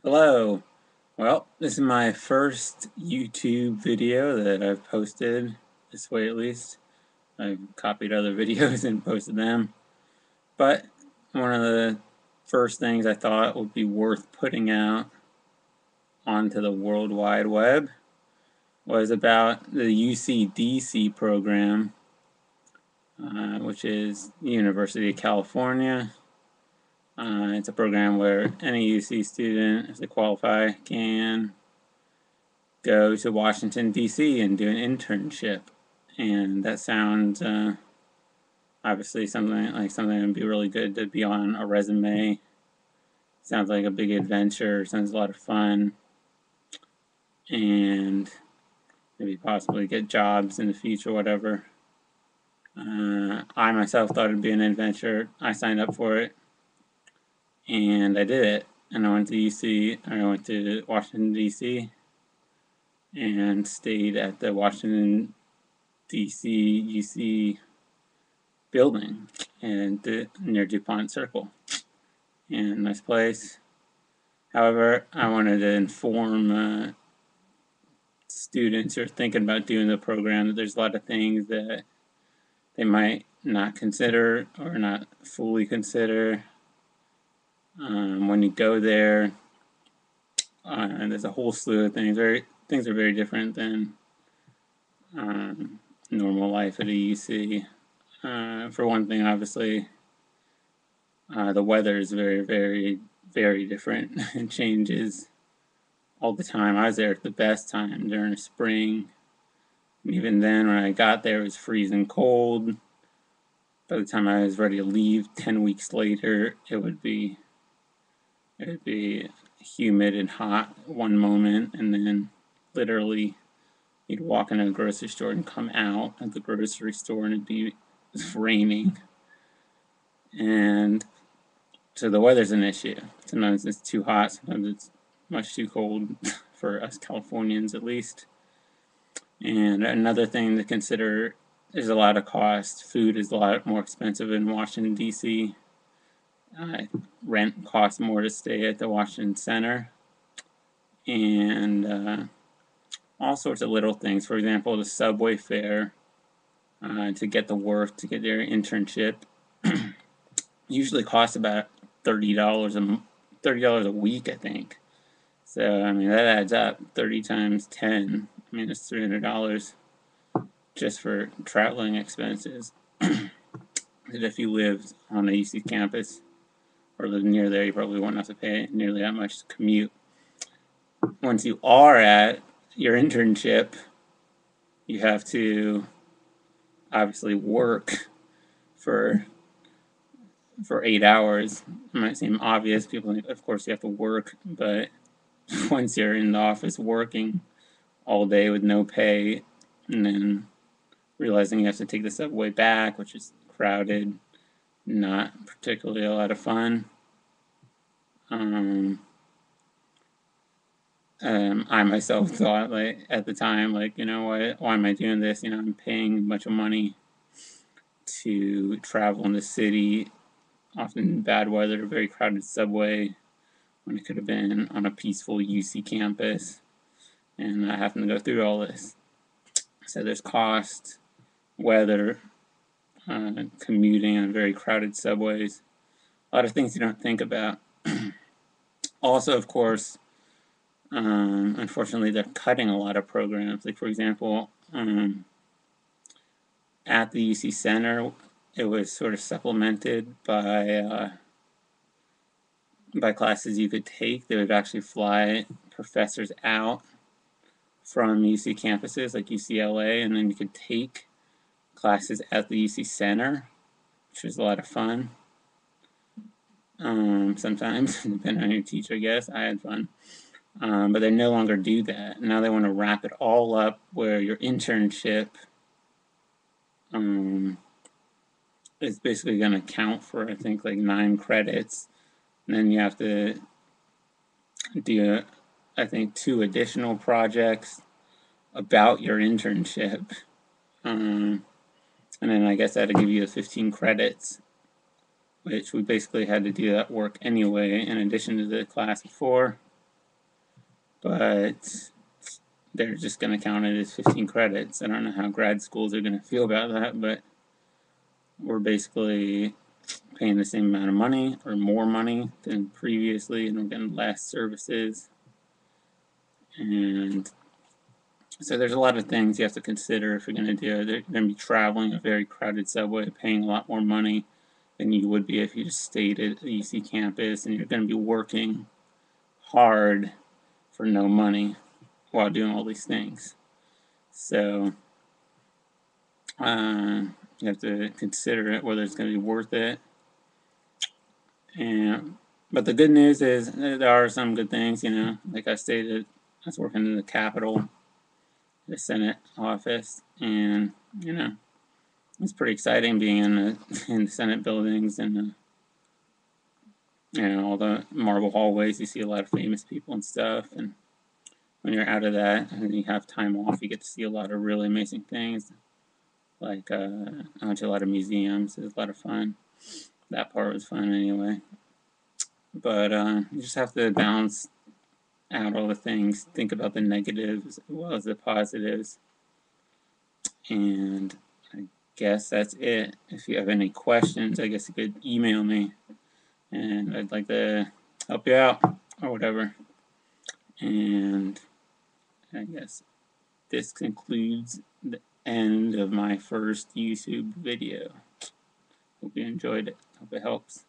Hello. Well, this is my first YouTube video that I've posted, this way at least. I've copied other videos and posted them. But one of the first things I thought would be worth putting out onto the World Wide Web was about the UCDC program, which is the University of California. It's a program where any UC student, if they qualify, can go to Washington, D.C. and do an internship. And that sounds obviously something that would be really good to be on a resume. Sounds like a big adventure, sounds a lot of fun, and maybe possibly get jobs in the future, whatever. I myself thought it'd be an adventure. I signed up for it, and I did it. And I went to Washington, D.C., and stayed at the Washington, D.C. UC building and near DuPont Circle. And nice place. However, I wanted to inform students who are thinking about doing the program that there's a lot of things that they might not consider or not fully consider when you go there. And there's a whole slew of things. Things are very different than normal life at a UC. For one thing, obviously, the weather is very, very, very different. It changes all the time. I was there at the best time during the spring. And even then, when I got there, it was freezing cold. By the time I was ready to leave, 10 weeks later, it would be humid and hot one moment, and then literally you'd walk into a grocery store and come out at the grocery store and it'd be raining. And so the weather's an issue. Sometimes it's too hot, sometimes it's much too cold for us Californians at least. And another thing to consider is a lot of cost. Food is a lot more expensive in Washington, D.C. Rent costs more to stay at the Washington Center. And all sorts of little things. For example, the subway fare to get the work, to get their internship, usually costs about $30 a week, I think. So I mean that adds up. 30 times 10. I mean it's $300 just for traveling expenses. And if you lived on a UC campus or live near there, you probably won't have to pay nearly that much to commute. Once you are at your internship, you have to obviously work for 8 hours. It might seem obvious. People think, of course, you have to work, but once you're in the office working all day with no pay, and then realizing you have to take the subway back, which is crowded, not particularly a lot of fun. I myself thought, like, at the time, like, you know what, why am I doing this? You know, I'm paying a bunch of money to travel in the city, often in bad weather, very crowded subway, when it could have been on a peaceful UC campus, and I happen to go through all this. So there's cost, weather, commuting on very crowded subways, a lot of things you don't think about. Also, of course, unfortunately, they're cutting a lot of programs. Like, for example, at the UC Center, it was sort of supplemented by classes you could take. They would actually fly professors out from UC campuses like UCLA, and then you could take classes at the UC Center, which was a lot of fun. Sometimes, depending on your teacher, I guess. I had fun. But they no longer do that. Now they want to wrap it all up where your internship is basically going to count for, I think, like 9 credits. And then you have to do, I think, 2 additional projects about your internship. And then I guess that'll give you the 15 credits, which we basically had to do that work anyway, in addition to the class before. but they're just going to count it as 15 credits. I don't know how grad schools are going to feel about that, but we're basically paying the same amount of money or more money than previously, and we're getting less services. And so there's a lot of things you have to consider if you're going to do it. You're going to be traveling a very crowded subway, paying a lot more money than you would be if you just stayed at the UC campus, and you're going to be working hard for no money while doing all these things. So you have to consider it, whether it's going to be worth it. But the good news is there are some good things, you know. Like I stated, I was working in the Capitol, the Senate office, and you know, it's pretty exciting being in the Senate buildings and you know, all the marble hallways. You see a lot of famous people and stuff, and when you're out of that and you have time off, you get to see a lot of really amazing things. Like I went to a lot of museums. It was a lot of fun. That part was fun anyway. But you just have to balance out all the things. Think about the negatives as well as the positives. And I guess that's it. If you have any questions, I guess you could email me. And I'd like to help you out or whatever. And I guess this concludes the end of my first YouTube video. Hope you enjoyed it. Hope it helps.